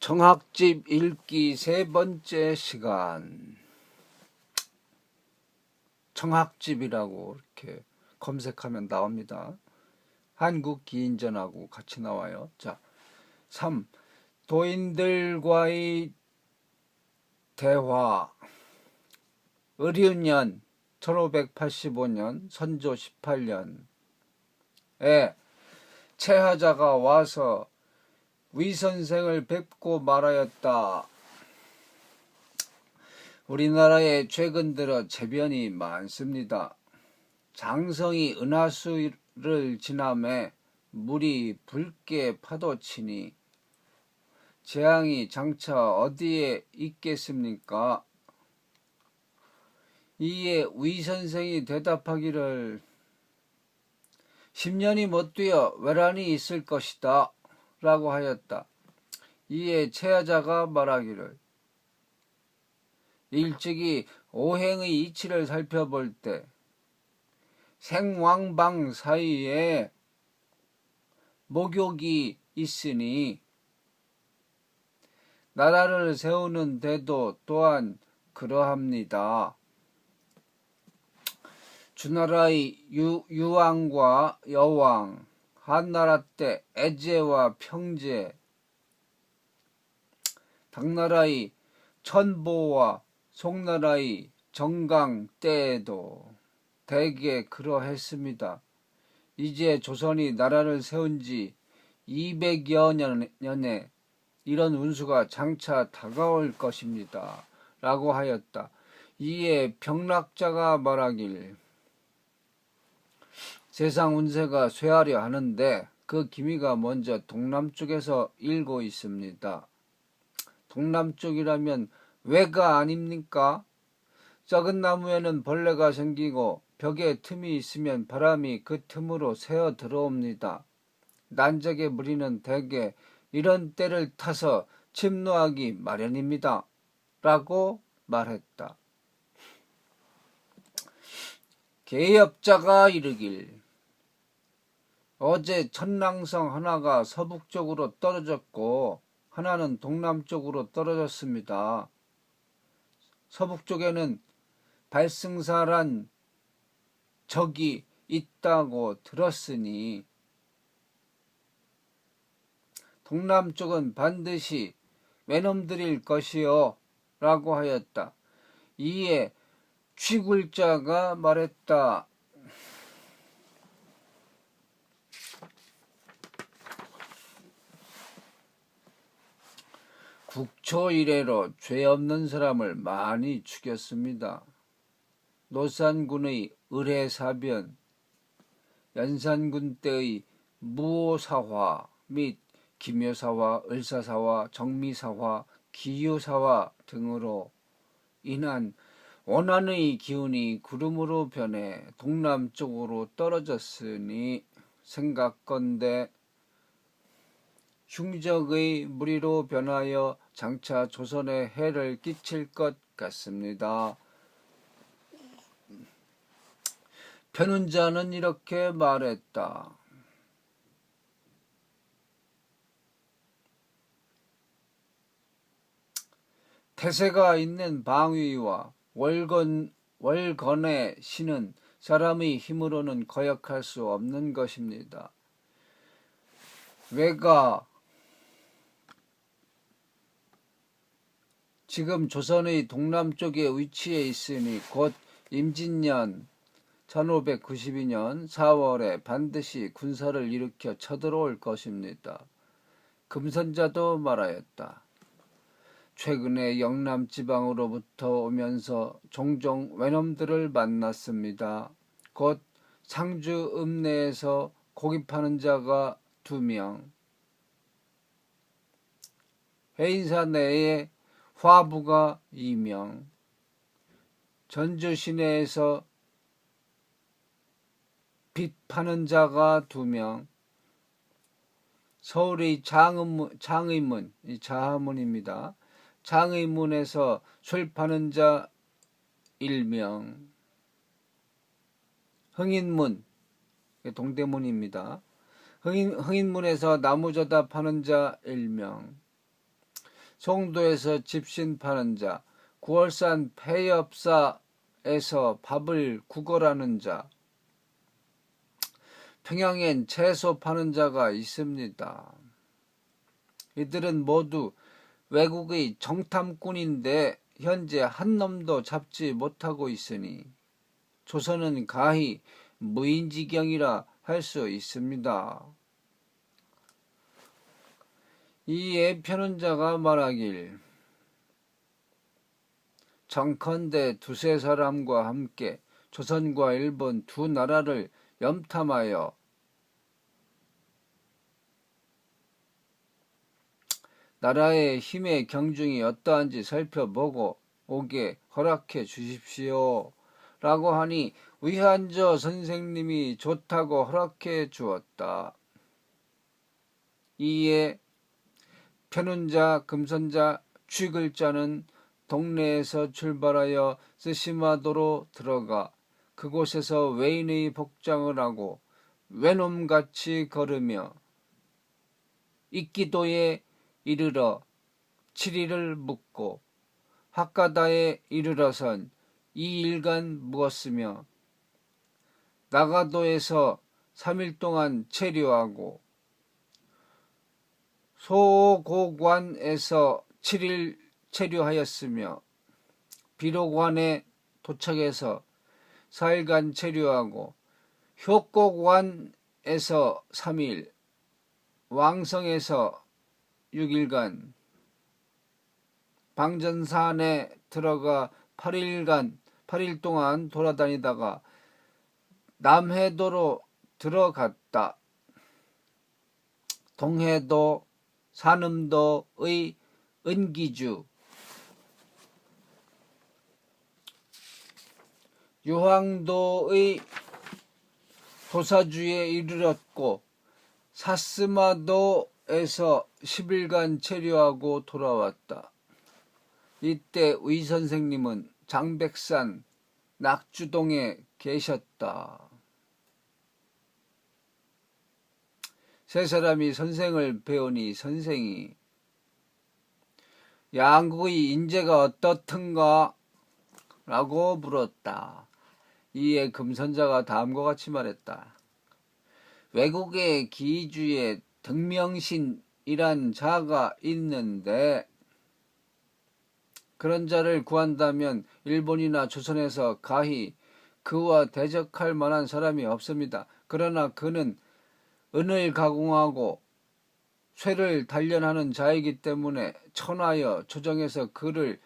청학집 읽기 세 번째 시간. 청학집이라고 이렇게 검색하면 나옵니다. 한국기인전하고 같이 나와요. 자, 3. 도인들과의 대화. 을유년 1585년 선조 18년에 채하자가 와서 위선생을 뵙고 말하였다. 우리나라에 최근 들어 재변이 많습니다. 장성이 은하수를 지나매 물이 붉게 파도치니 재앙이 장차 어디에 있겠습니까? 이에 위선생이 대답하기를 10년이 못 되어 외란이 있을 것이다 라고 하였다. 이에 채하자가 말하기를 일찍이 오행의 이치를 살펴볼 때 생왕방 사이에 목욕이 있으니 나라를 세우는 데도 또한 그러합니다. 주나라의 유왕과 여왕, 한나라 때 애제와 평제, 당나라의 천보와 송나라의 정강 때에도 대개 그러했습니다. 이제 조선이 나라를 세운 지 200여 년에 이런 운수가 장차 다가올 것입니다. 라고 하였다. 이에 병락자가 말하길 세상 운세가 쇠하려 하는데 그 기미가 먼저 동남쪽에서 일고 있습니다. 동남쪽이라면 외가 아닙니까? 작은 나무에는 벌레가 생기고 벽에 틈이 있으면 바람이 그 틈으로 새어 들어옵니다. 난적의 무리는 대개 이런 때를 타서 침노하기 마련입니다. 라고 말했다. 계엽자가 이르길 어제 천랑성 하나가 서북쪽으로 떨어졌고 하나는 동남쪽으로 떨어졌습니다. 서북쪽에는 발승사란 적이 있다고 들었으니 동남쪽은 반드시 외놈들일 것이요 라고 하였다. 이에 취굴자가 말했다. 국초 이래로 죄 없는 사람을 많이 죽였습니다. 노산군의 을해사변, 연산군 때의 무오사화 및 기묘사화, 을사사화, 정미사화, 기유사화 등으로 인한 원한의 기운이 구름으로 변해 동남쪽으로 떨어졌으니 생각건대 흉적의 무리로 변하여 장차 조선에 해를 끼칠 것 같습니다. 편운자는 이렇게 말했다. 태세가 있는 방위와 월건의 신은 사람의 힘으로는 거역할 수 없는 것입니다. 외가 지금 조선의 동남쪽에 위치해 있으니 곧 임진년 1592년 4월에 반드시 군사를 일으켜 쳐들어올 것입니다. 금선자도 말하였다. 최근에 영남지방으로부터 오면서 종종 외놈들을 만났습니다. 곧 상주 읍내에서 고기 파는 자가 2명, 해인사 내에 화부가 2명, 전주 시내에서 빚 파는 자가 2명, 서울의 장의문, 이 자하문입니다. 장의문에서 술 파는 자 1명, 흥인문, 동대문입니다. 흥인문에서 나무저다 파는 자 1명, 송도에서 집신 파는 자, 구월산 폐업사에서 밥을 구걸하는 자, 평양엔 채소 파는 자가 있습니다. 이들은 모두 외국의 정탐꾼인데 현재 한 놈도 잡지 못하고 있으니 조선은 가히 무인지경이라 할 수 있습니다. 이에 편은자가 말하길, 정컨대 두세 사람과 함께 조선과 일본 두 나라를 염탐하여 나라의 힘의 경중이 어떠한지 살펴보고 오게 허락해 주십시오 라고 하니 위한저 선생님이 좋다고 허락해 주었다. 이에 편운자, 금선자, 쥐글자는 동네에서 출발하여 스시마도로 들어가 그곳에서 외인의 복장을 하고 외놈같이 걸으며 익기도에 이르러 7일을 묵고 학가다에 이르러선 2일간 묵었으며 나가도에서 3일 동안 체류하고 소고관에서 7일 체류하였으며 비로관에 도착해서 4일간 체류하고 효고관에서 3일, 왕성에서 6일간, 방전산에 들어가 8일 동안 돌아다니다가 남해도로 들어갔다. 동해도, 산음도의 은기주, 유황도의 도사주에 이르렀고 사스마도에서 10일간 체류하고 돌아왔다. 이때 의선생님은 장백산 낙주동에 계셨다. 세 사람이 선생을 배우니 선생이 양국의 인재가 어떻든가? 라고 물었다. 이에 금선자가 다음과 같이 말했다. 외국의 기주에 덕명신이란 자가 있는데 그런 자를 구한다면 일본이나 조선에서 가히 그와 대적할 만한 사람이 없습니다. 그러나 그는 은을 가공하고 쇠를 단련하는 자이기 때문에 천하여 조정에서 그를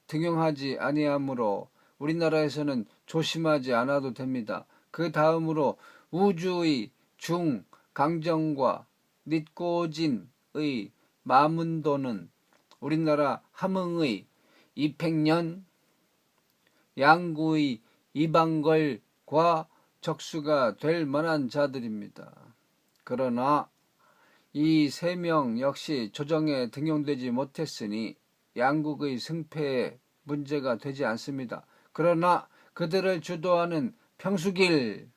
등용하지 아니하므로 우리나라에서는 조심하지 않아도 됩니다. 그 다음으로 우주의 중 강정과 닛고진의 마문도는 우리나라 함흥의 이팽년, 양구의 이방걸과 적수가 될 만한 자들입니다. 그러나 이 세 명 역시 조정에 등용되지 못했으니 양국의 승패에 문제가 되지 않습니다. 그러나 그들을 주도하는 평수길,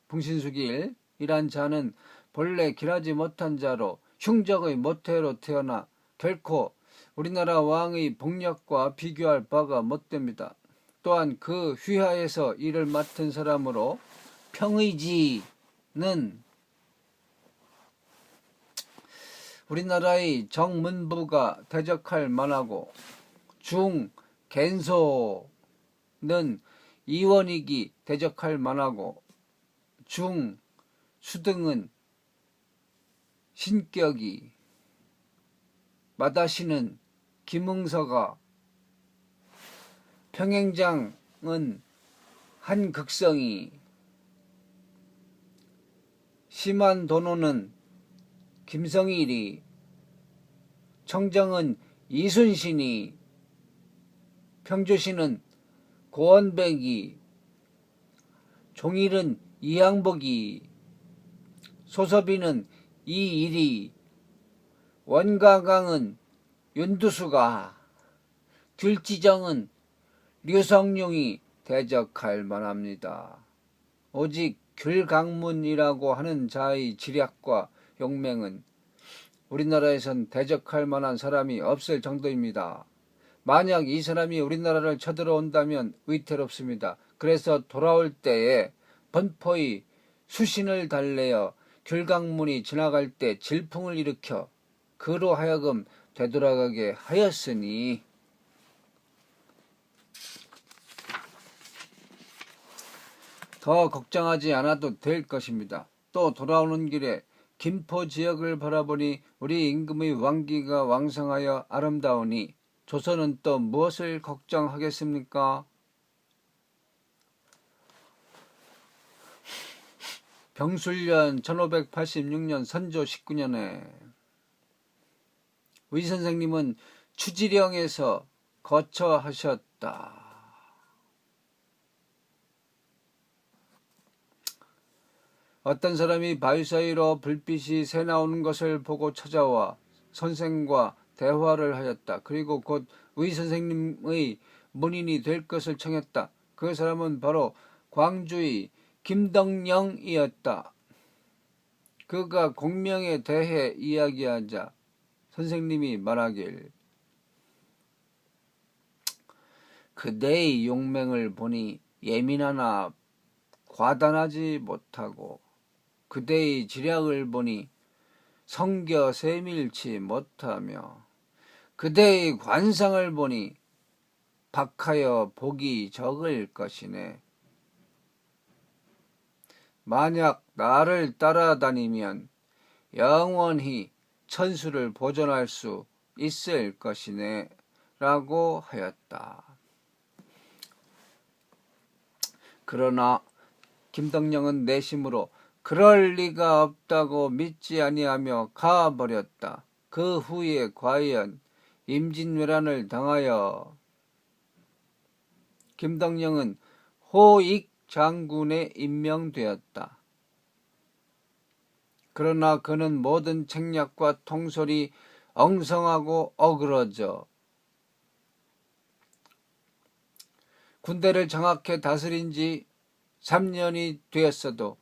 풍신수길이란 자는 본래 길하지 못한 자로 흉적의 모태로 태어나 결코 우리나라 왕의 복력과 비교할 바가 못됩니다. 또한 그 휘하에서 일을 맡은 사람으로 평의지는 우리나라의 정문부가 대적할 만하고 중겐소는 이원익이 대적할 만하고 중수등은 신격이 마다시는 김응서가 평행장은 한극성이 심한도노는 김성일이 청정은 이순신이 평조시는 고원백이 종일은 이항복이 소섭이는 이일이 원가강은 윤두수가 들지정은 류성룡이 대적할 만합니다. 오직 귤강문이라고 하는 자의 지략과 용맹은 우리나라에선 대적할 만한 사람이 없을 정도입니다. 만약 이 사람이 우리나라를 쳐들어온다면 위태롭습니다. 그래서 돌아올 때에 번포의 수신을 달래어 귤강문이 지나갈 때 질풍을 일으켜 그로 하여금 되돌아가게 하였으니 더 걱정하지 않아도 될 것입니다. 또 돌아오는 길에 김포 지역을 바라보니 우리 임금의 왕기가 왕성하여 아름다우니 조선은 또 무엇을 걱정하겠습니까? 병술년 1586년 선조 19년에 의 선생님은 추지령에서 거처하셨다. 어떤 사람이 바위 사이로 불빛이 새나오는 것을 보고 찾아와 선생과 대화를 하였다. 그리고 곧 의 선생님의 문인이 될 것을 청했다. 그 사람은 바로 광주의 김덕령이었다. 그가 공명에 대해 이야기하자 선생님이 말하길 그대의 용맹을 보니 예민하나 과단하지 못하고 그대의 지략을 보니 성겨 세밀치 못하며 그대의 관상을 보니 박하여 복이 적을 것이네. 만약 나를 따라다니면 영원히 천수를 보존할 수 있을 것이네 라고 하였다. 그러나 김덕령은 내심으로 그럴 리가 없다고 믿지 아니하며 가버렸다. 그 후에 과연 임진왜란을 당하여 김덕령은 호익 장군에 임명되었다. 그러나 그는 모든 책략과 통솔이 엉성하고 어그러져 군대를 장악해 다스린 지 3년이 되었어도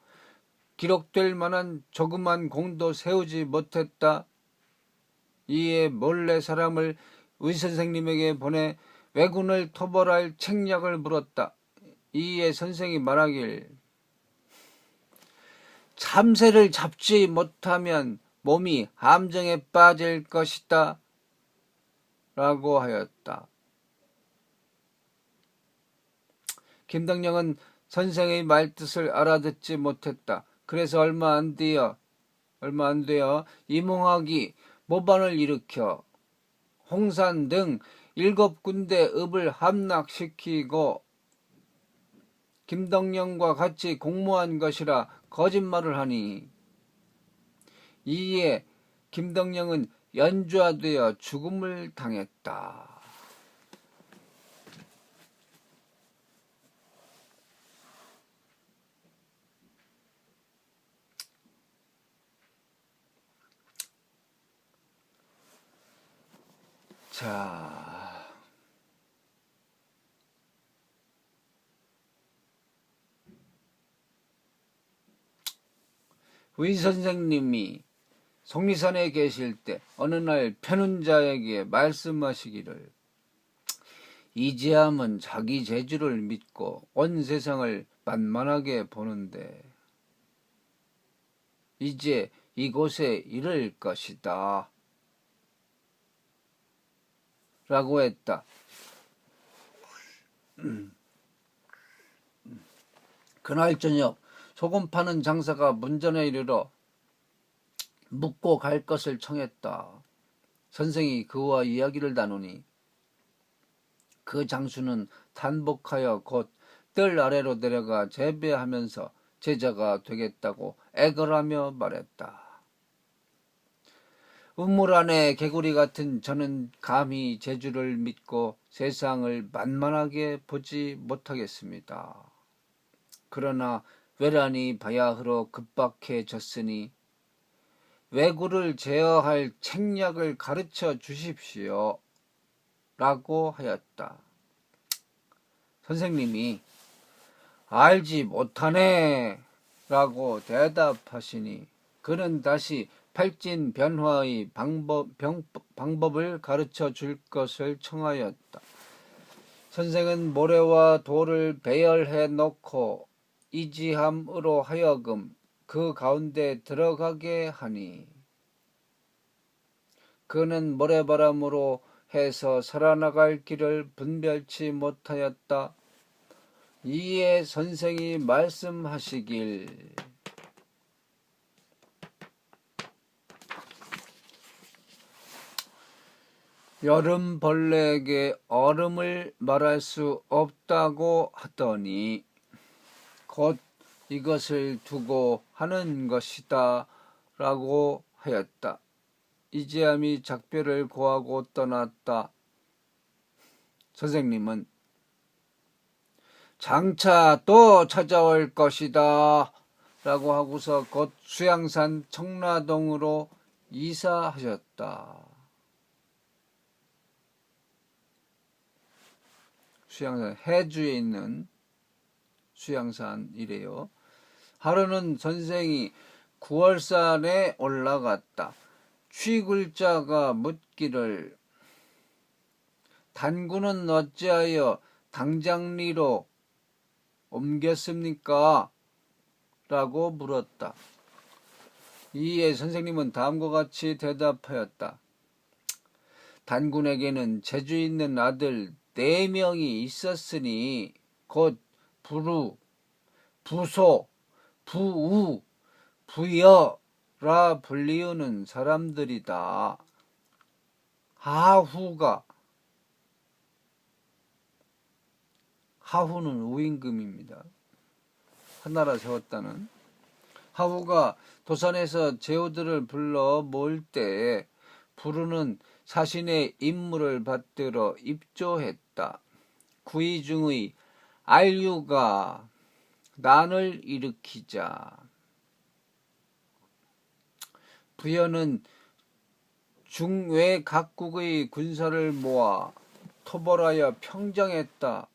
기록될 만한 조그만 공도 세우지 못했다. 이에 몰래 사람을 의선생님에게 보내 왜군을 토벌할 책략을 물었다. 이에 선생이 말하길 참새를 잡지 못하면 몸이 함정에 빠질 것이다 라고 하였다. 김덕령은 선생의 말뜻을 알아듣지 못했다. 그래서 얼마 안 되어 이몽학이 모반을 일으켜 홍산 등 7군데 읍을 함락시키고 김덕령과 같이 공모한 것이라 거짓말을 하니 이에 김덕령은 연좌되어 죽음을 당했다. 자, 의 선생님이 속리산에 계실 때 어느 날 편운 자에게 말씀하시기를 이재함은 자기 재주를 믿고 온 세상을 만만하게 보는데 이제 이곳에 이를 것이다 라고 했다. 그날 저녁 소금 파는 장사가 문전에 이르러 묵고 갈 것을 청했다. 선생이 그와 이야기를 나누니 그 장수는 단복하여 곧 뜰 아래로 내려가 재배하면서 제자가 되겠다고 애걸하며 말했다. 우물 안에 개구리 같은 저는 감히 재주를 믿고 세상을 만만하게 보지 못하겠습니다. 그러나 외란이 바야흐로 급박해졌으니 왜구를 제어할 책략을 가르쳐 주십시오 라고 하였다. 선생님이 알지 못하네 라고 대답하시니 그는 다시 팔진 변화의 방법을 가르쳐 줄 것을 청하였다. 선생은 모래와 돌을 배열해 놓고 이지함으로 하여금 그 가운데 들어가게 하니 그는 모래바람으로 해서 살아나갈 길을 분별치 못하였다. 이에 선생이 말씀하시길 여름 벌레에게 얼음을 말할 수 없다고 하더니 곧 이것을 두고 하는 것이다 라고 하였다. 이지함이 작별을 고하고 떠났다. 선생님은 장차 또 찾아올 것이다 라고 하고서 곧 수양산 청라동으로 이사하셨다. 수양산 해주에 있는 수양산이래요. 하루는 선생이 9월산에 올라갔다. 취굴자가 묻기를 단군은 어찌하여 당장리로 옮겼습니까? 라고 물었다. 이에 선생님은 다음과 같이 대답하였다. 단군에게는 재주 있는 아들 4명이 있었으니 곧 부루, 부소, 부우, 부여라 불리우는 사람들이다. 하후는 우임금입니다. 한나라 세웠다는. 하후가 도산에서 제후들을 불러 모을 때에 부루는 사신의 임무를 받들어 입조했다. 구의 중의 알유가 난을 일으키자 부여는 중외 각국의 군사를 모아 토벌하여 평정했다.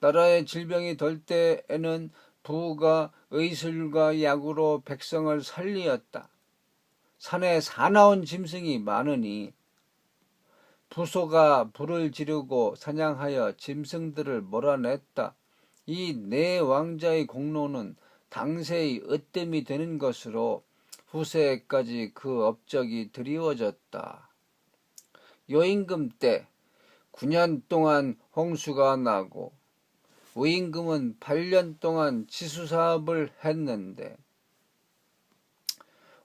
나라의 질병이 덜 때에는 부가 의술과 약으로 백성을 살리었다. 산에 사나운 짐승이 많으니 부소가 불을 지르고 사냥하여 짐승들을 몰아냈다. 이 4왕자의 공로는 당세의 으뜸이 되는 것으로 후세까지 그 업적이 드리워졌다. 요임금 때 9년 동안 홍수가 나고 우임금은 8년 동안 치수사업을 했는데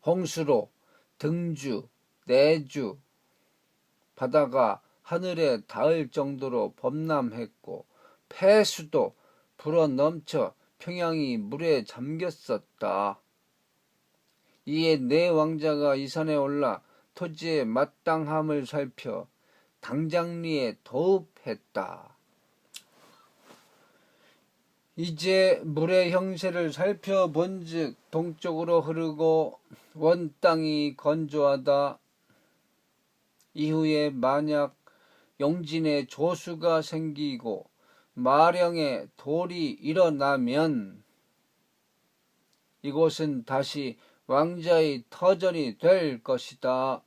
홍수로 등주, 내주, 바다가 하늘에 닿을 정도로 범람했고 폐수도 불어넘쳐 평양이 물에 잠겼었다. 이에 4왕자가 이 산에 올라 토지의 마땅함을 살펴 당장리에 도읍했다. 이제 물의 형세를 살펴본즉 동쪽으로 흐르고 원 땅이 건조하다. 이후에 만약 용진에 조수가 생기고 마령에 돌이 일어나면 이곳은 다시 왕자의 터전이 될 것이다.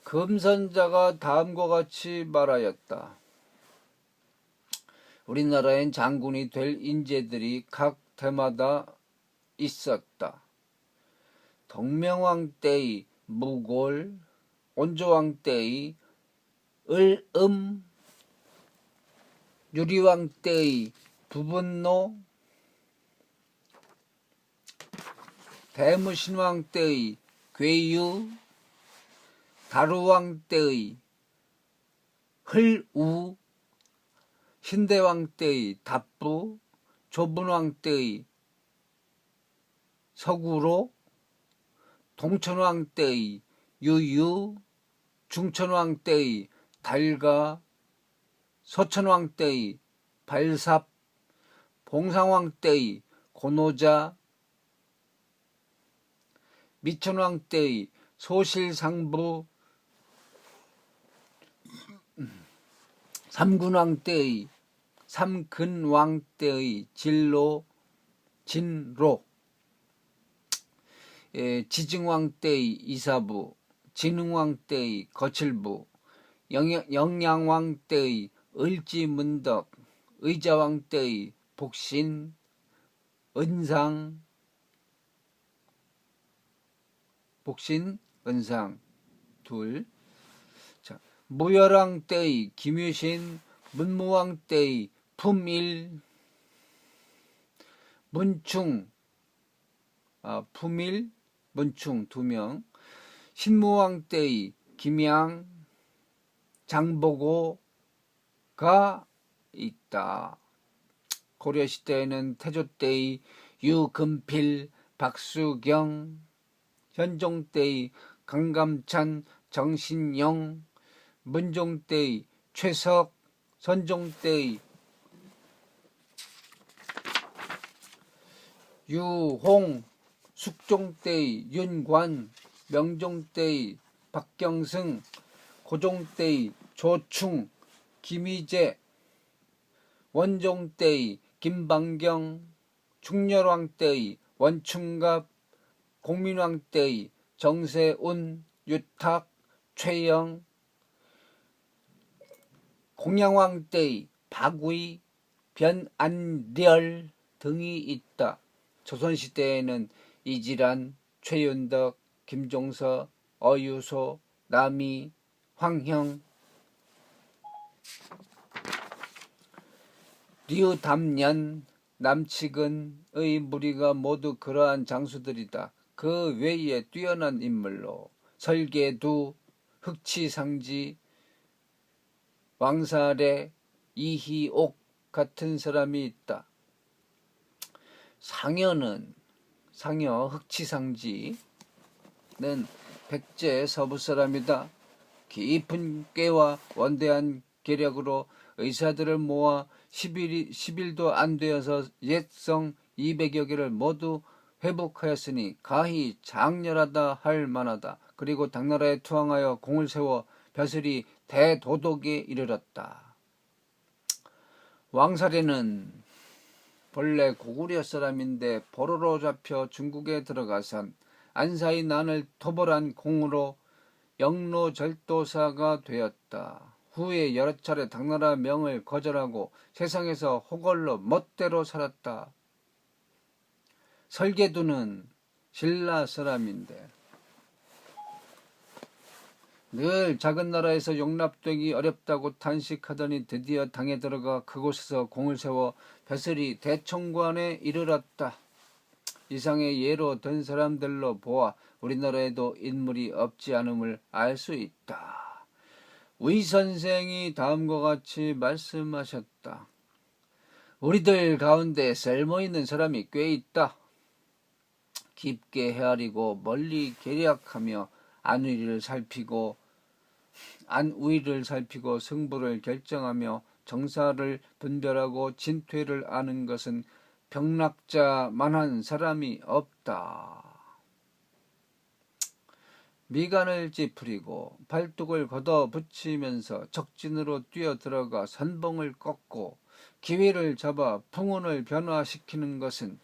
금선자가 다음과 같이 말하였다. 우리나라엔 장군이 될 인재들이 각 대마다 있었다. 동명왕 때의 무골, 온조왕 때의 을음, 유리왕 때의 부분노, 대무신왕 때의 괴유, 다루왕 때의 흘우, 신대왕 때의 답부, 조분왕 때의 서구로, 동천왕 때의 유유, 중천왕 때의 달가, 서천왕 때의 발삽, 봉상왕 때의 고노자, 미천왕 때의 소실상부, 삼군왕 때의 삼근왕 때의 진로, 지증왕 때의 이사부, 진흥왕 때의 거칠부, 영양왕 때의 을지문덕, 의자왕 때의 복신, 은상, 둘. 자, 무열왕 때의 김유신, 문무왕 때의 품일, 문충, 품일, 문충 2명, 신무왕 때의 김양, 장보고가 있다. 고려시대에는 태조 때의 유금필, 박수경, 현종 때의 강감찬, 정신영, 문종 때의 최석, 선종 때의 유홍, 숙종 때의 윤관, 명종 때의 박경승, 고종 때의 조충, 김희재, 원종 때의 김방경, 충렬왕 때의 원충갑, 공민왕 때의 정세운, 유탁, 최영, 공양왕 때의 박의, 변안렬 등이 있다. 조선시대에는 이질환, 최윤덕, 김종서, 어유소, 남이, 황형, 류담년, 남측은의 무리가 모두 그러한 장수들이다. 그 외에 뛰어난 인물로 설계두, 흑치상지, 왕사래, 이희옥 같은 사람이 있다. 상여 흑치상지는 백제 서부 사람이다. 깊은 꾀와 원대한 계략으로 의사들을 모아 10일도 안 되어서 옛성 200여 개를 모두 회복하였으니 가히 장렬하다 할 만하다. 그리고 당나라에 투항하여 공을 세워 벼슬이 대도독에 이르렀다. 왕사래는 본래 고구려 사람인데 포로로 잡혀 중국에 들어가선 안사의 난을 토벌한 공으로 영로절도사가 되었다. 후에 여러 차례 당나라 명을 거절하고 세상에서 호걸로 멋대로 살았다. 설계두는 신라 사람인데 늘 작은 나라에서 용납되기 어렵다고 탄식하더니 드디어 당에 들어가 그곳에서 공을 세워 벼슬이 대총관에 이르렀다. 이상의 예로 든 사람들로 보아 우리나라에도 인물이 없지 않음을 알 수 있다. 위 선생이 다음과 같이 말씀하셨다. 우리들 가운데 쓸모있는 사람이 꽤 있다. 깊게 헤아리고 멀리 계략하며 안위를 살피고 승부를 결정하며 정사를 분별하고 진퇴를 아는 것은 병락자만한 사람이 없다. 미간을 찌푸리고 발뚝을 걷어붙이면서 적진으로 뛰어들어가 선봉을 꺾고 기회를 잡아 풍운을 변화시키는 것은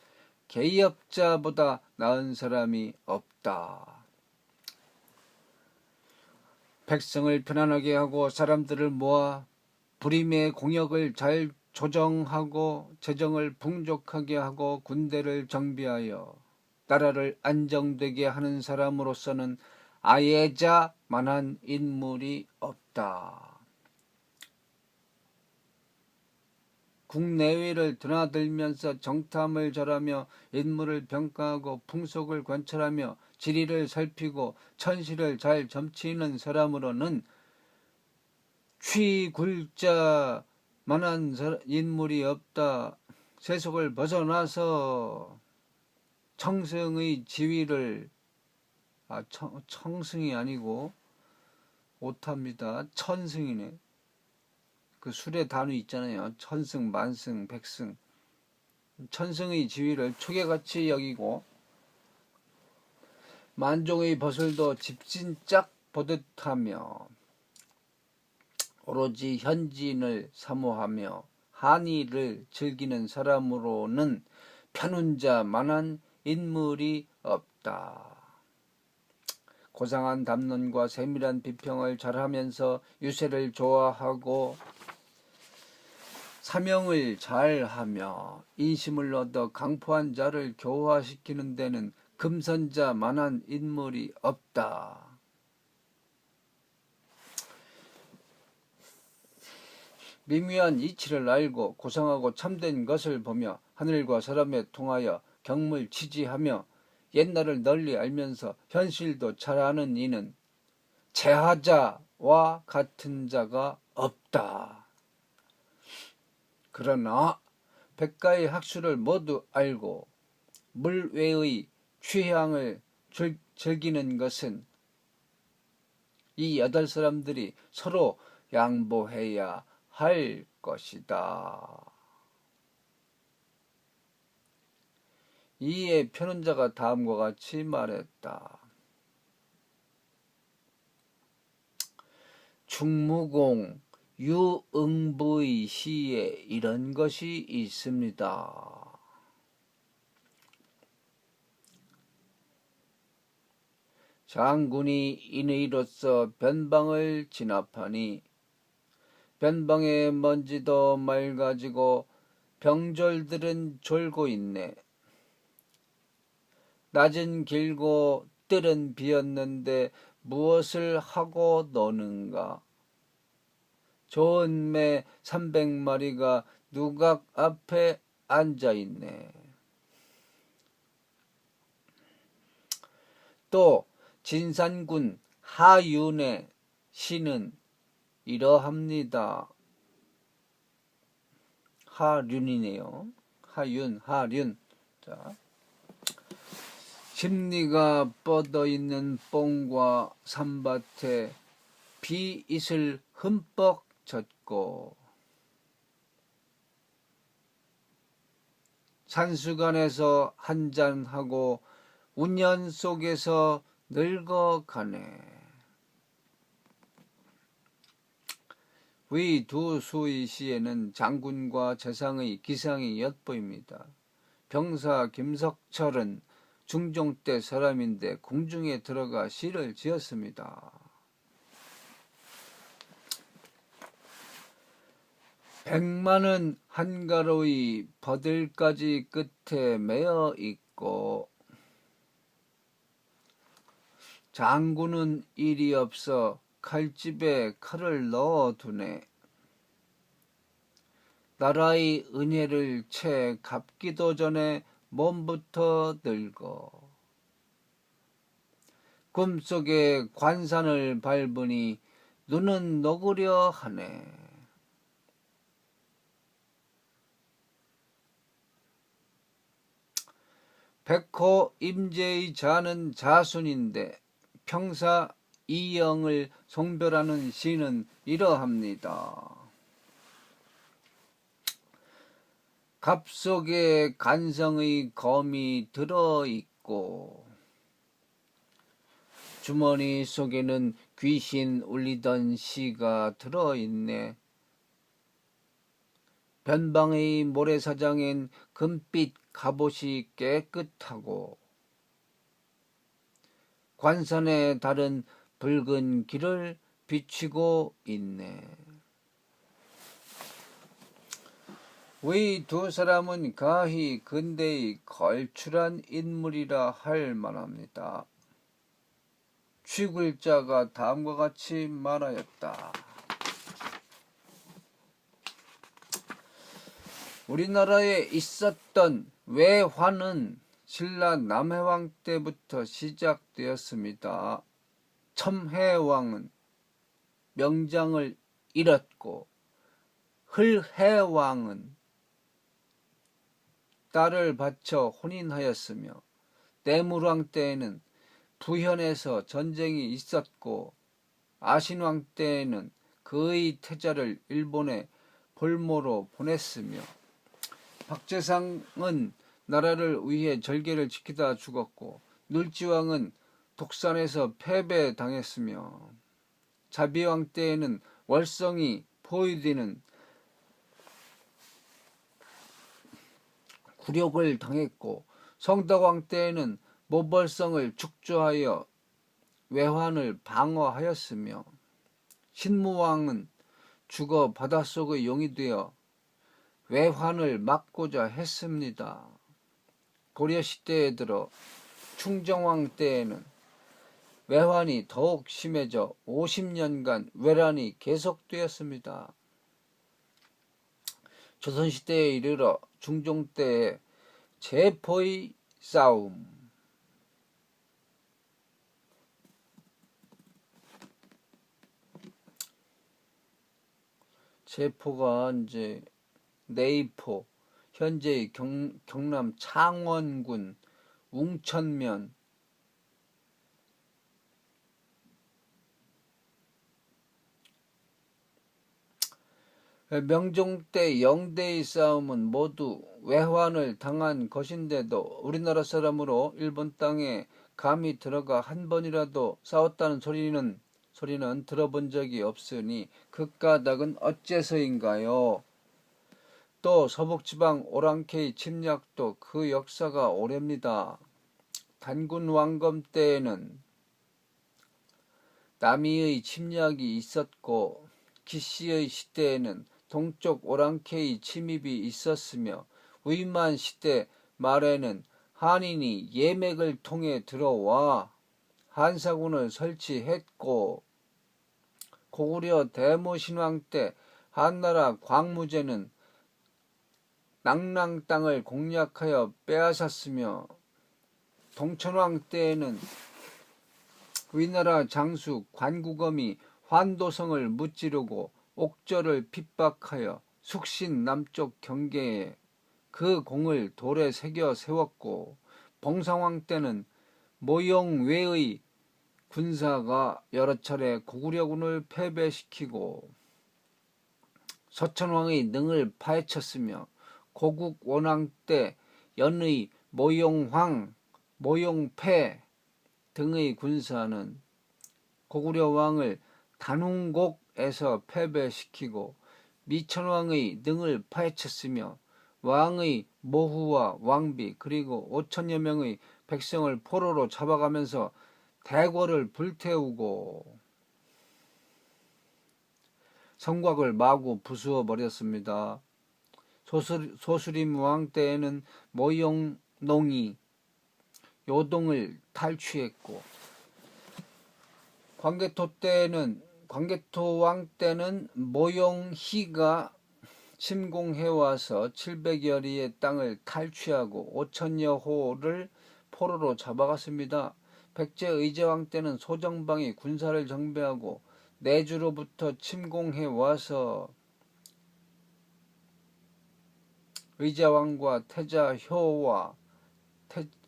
개업자보다 나은 사람이 없다. 백성을 편안하게 하고 사람들을 모아 불임의 공역을 잘 조정하고 재정을 풍족하게 하고 군대를 정비하여 나라를 안정되게 하는 사람으로서는 아예자만한 인물이 없다. 국내외를 드나들면서 정탐을 절하며 인물을 평가하고 풍속을 관찰하며 지리를 살피고 천시를 잘 점치는 사람으로는 취굴자만한 인물이 없다. 세속을 벗어나서 청승의 지위를 청승이 아니고 오타입니다. 천승이네. 그 술의 단위 있잖아요. 천승, 만승, 백승. 천승의 지위를 초계같이 여기고 만종의 벗을도 집신짝 보듯하며 오로지 현지인을 사모하며 한의를 즐기는 사람으로는 편운자만한 인물이 없다. 고상한 담론과 세밀한 비평을 잘하면서 유세를 좋아하고 사명을 잘하며 인심을 얻어 강포한 자를 교화시키는 데는 금선자만한 인물이 없다. 미묘한 이치를 알고 고상하고 참된 것을 보며 하늘과 사람에 통하여 경물치지하며 옛날을 널리 알면서 현실도 잘 아는 이는 제하자와 같은 자가 없다. 그러나 백가의 학술을 모두 알고 물외의 취향을 즐기는 것은 이 8사람들이 서로 양보해야 할 것이다. 이에 편운자가 다음과 같이 말했다. 충무공 유응부의 시에 이런 것이 있습니다. 장군이 인의로서 변방을 진압하니 변방의 먼지도 맑아지고 병졸들은 졸고 있네. 낮은 길고 뜰은 비었는데 무엇을 하고 노는가? 좋은 매 300마리가 누각 앞에 앉아있네. 또 진산군 하윤의 시는 이러합니다. 하륜이네요. 하륜. 자, 심리가 뻗어있는 뽕과 산밭에 비잇을 흠뻑 젖고 산수관에서 한잔하고 운연 속에서 늙어가네. 위 두 수의 시에는 장군과 재상의 기상이 엿보입니다. 병사 김석철은 중종 때 사람인데 궁중에 들어가 시를 지었습니다. 백마는 한가로이 버들가지 끝에 매어 있고 장군은 일이 없어 칼집에 칼을 넣어두네. 나라의 은혜를 채 갚기도 전에 몸부터 늙어 꿈속에 관산을 밟으니 눈은 녹으려 하네. 백호 임제의 자는 자순인데 평사 이영을 송별하는 시는 이러합니다. 갑 속에 간성의 검이 들어있고 주머니 속에는 귀신 울리던 시가 들어있네. 변방의 모래사장엔 금빛 갑옷이 깨끗하고 관산에 다른 붉은 길을 비추고 있네. 위 두 사람은 가히 근대의 걸출한 인물이라 할 만합니다. 취글자가 다음과 같이 말하였다. 우리나라에 있었던 외환은 신라 남해왕 때부터 시작되었습니다. 첨해왕은 명장을 잃었고 흘해왕은 딸을 바쳐 혼인하였으며 내물왕 때에는 부현에서 전쟁이 있었고 아신왕 때에는 그의 태자를 일본에 볼모로 보냈으며 박재상은 나라를 위해 절개를 지키다 죽었고 눌지왕은 독산에서 패배당했으며 자비왕 때에는 월성이 포위되는 굴욕을 당했고, 성덕왕 때에는 모벌성을 축조하여 외환을 방어하였으며, 신무왕은 죽어 바닷속의 용이 되어 외환을 막고자 했습니다. 고려시대에 들어 충정왕 때에는 외환이 더욱 심해져 50년간 외란이 계속되었습니다. 조선시대에 이르러 중종 때에 제포의 싸움, 제포가 이제 내이포, 현재의 경남 창원군 웅천면, 명종 때 영대의 싸움은 모두 외환을 당한 것인데도 우리나라 사람으로 일본 땅에 감히 들어가 한 번이라도 싸웠다는 소리는 들어본 적이 없으니 그 까닭은 어째서인가요? 또 서북지방 오랑캐의 침략도 그 역사가 오래입니다. 단군 왕검 때에는 남이의 침략이 있었고, 기씨의 시대에는 동쪽 오랑캐의 침입이 있었으며, 위만 시대 말에는 한인이 예맥을 통해 들어와 한사군을 설치했고, 고구려 대모신왕 때 한나라 광무제는 낙랑 땅을 공략하여 빼앗았으며, 동천왕 때에는 위나라 장수 관구검이 환도성을 무찌르고 옥저를 핍박하여 숙신 남쪽 경계에 그 공을 돌에 새겨 세웠고, 봉상왕 때는 모용외의 군사가 여러 차례 고구려군을 패배시키고 서천왕의 능을 파헤쳤으며, 고국 원왕 때 연의 모용황, 모용패 등의 군사는 고구려 왕을 단훈곡에서 패배시키고 미천왕의 능을 파헤쳤으며, 왕의 모후와 왕비 그리고 5천여 명의 백성을 포로로 잡아가면서 대궐을 불태우고 성곽을 마구 부수어 버렸습니다. 소수림 왕 때에는 모용농이 요동을 탈취했고, 광개토 왕 때는 모용희가 침공해와서 700여리의 땅을 탈취하고 5천여 호를 포로로 잡아갔습니다. 백제 의제왕 때는 소정방이 군사를 정배하고 내주로부터 침공해와서 의제왕과 태자효와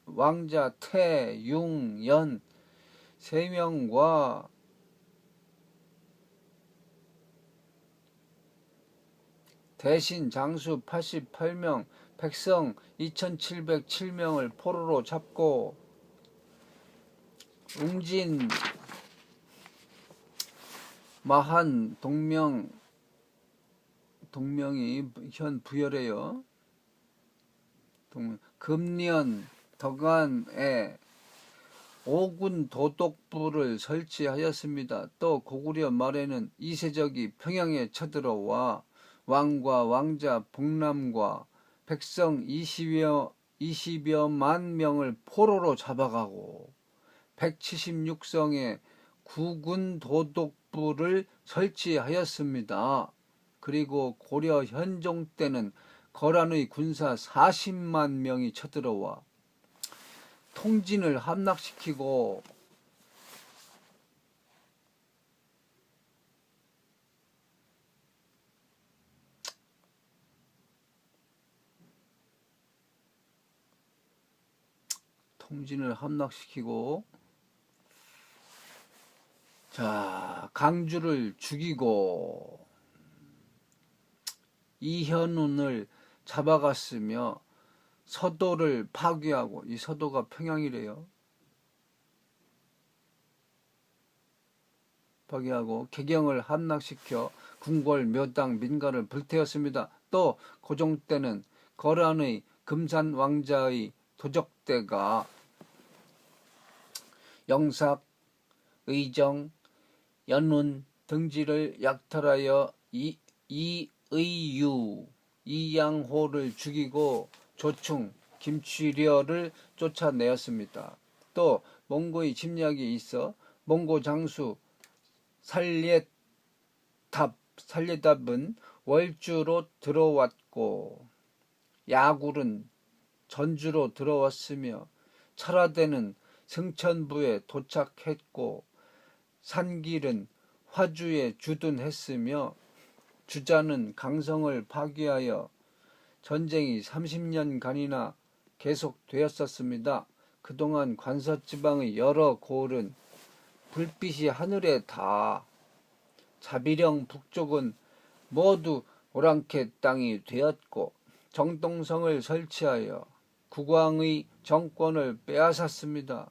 왕자 태융연 3명과 대신 장수 88명, 백성 2707명을 포로로 잡고 웅진 마한 동명이 현 부열해요. 금년 덕안에 5군 도독부를 설치하였습니다. 또 고구려 말에는 이세적이 평양에 쳐들어와 왕과 왕자 복남과 백성 20여만 명을 포로로 잡아가고 176성의 구군 도독부를 설치하였습니다. 그리고 고려 현종 때는 거란의 군사 40만 명이 쳐들어와 통진을 함락시키고 강주를 죽이고 이현운을 잡아갔으며 서도를 파괴하고, 이 서도가 평양이래요. 파괴하고 개경을 함락시켜 궁궐, 묘당, 민가를 불태웠습니다. 또 고종 때는 거란의 금산 왕자의 도적대가 영삭, 의정, 연운 등지를 약탈하여 이의유, 이양호를 죽이고 조충, 김취려를 쫓아내었습니다. 또 몽고의 침략이 있어 몽고 장수 살예답은 월주로 들어왔고 야굴은 전주로 들어왔으며 철화대는 승천부에 도착했고 산길은 화주에 주둔했으며 주자는 강성을 파괴하여 전쟁이 30년간이나 계속되었었습니다. 그동안 관서지방의 여러 고을은 불빛이 하늘에 닿아 자비령 북쪽은 모두 오랑캐 땅이 되었고 정동성을 설치하여 국왕의 정권을 빼앗았습니다.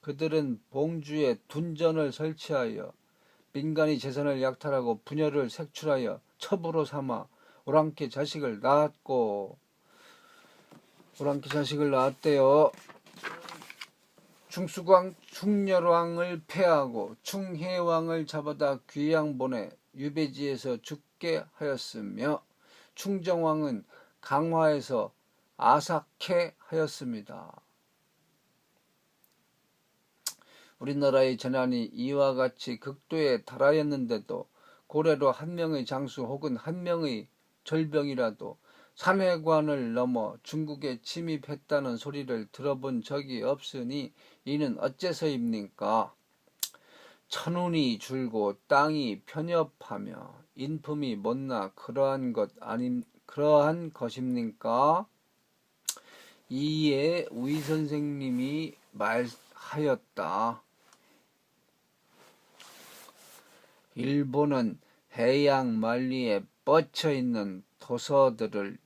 그들은 봉주에 둔전을 설치하여 민간의 재산을 약탈하고 부녀를 색출하여 첩으로 삼아 오랑캐 자식을 낳았대요. 충수광 충렬왕을 패하고 충해왕을 잡아다 귀양 보내 유배지에서 죽게 하였으며 충정왕은 강화에서 아삭해 하였습니다. 우리나라의 재난이 이와 같이 극도에 달하였는데도 고래로 한 명의 장수 혹은 한 명의 절병이라도 산해관을 넘어 중국에 침입했다는 소리를 들어본 적이 없으니 이는 어째서입니까? 천운이 줄고 땅이 편협하며 인품이 못나 그러한 것입니까? 이에 우이 선생님이 말하였다. 일본은 해양 만리에 뻗쳐 있는 도서들을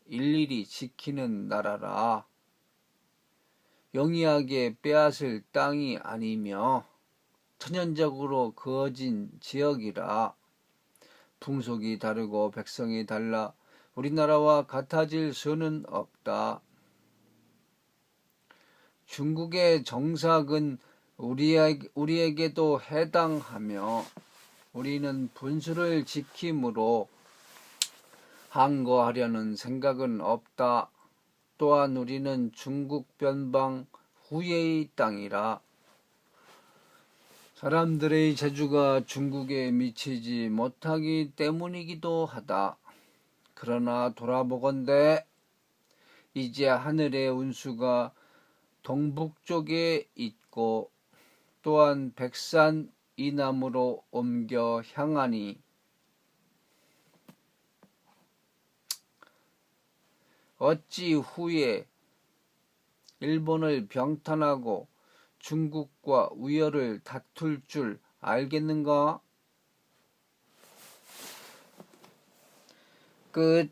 일일이 지키는 나라라. 용이하게 빼앗을 땅이 아니며 천연적으로 그어진 지역이라. 풍속이 다르고 백성이 달라 우리나라와 같아질 수는 없다. 중국의 정삭은 우리에게도 해당하며 우리는 분수를 지킴으로 항거하려는 생각은 없다. 또한 우리는 중국 변방 후예의 땅이라. 사람들의 재주가 중국에 미치지 못하기 때문이기도 하다. 그러나 돌아보건대 이제 하늘의 운수가 동북쪽에 있고 또한 백산 이남으로 옮겨 향하니 어찌 후에 일본을 병탄하고 중국과 우열을 다툴 줄 알겠는가? 끝.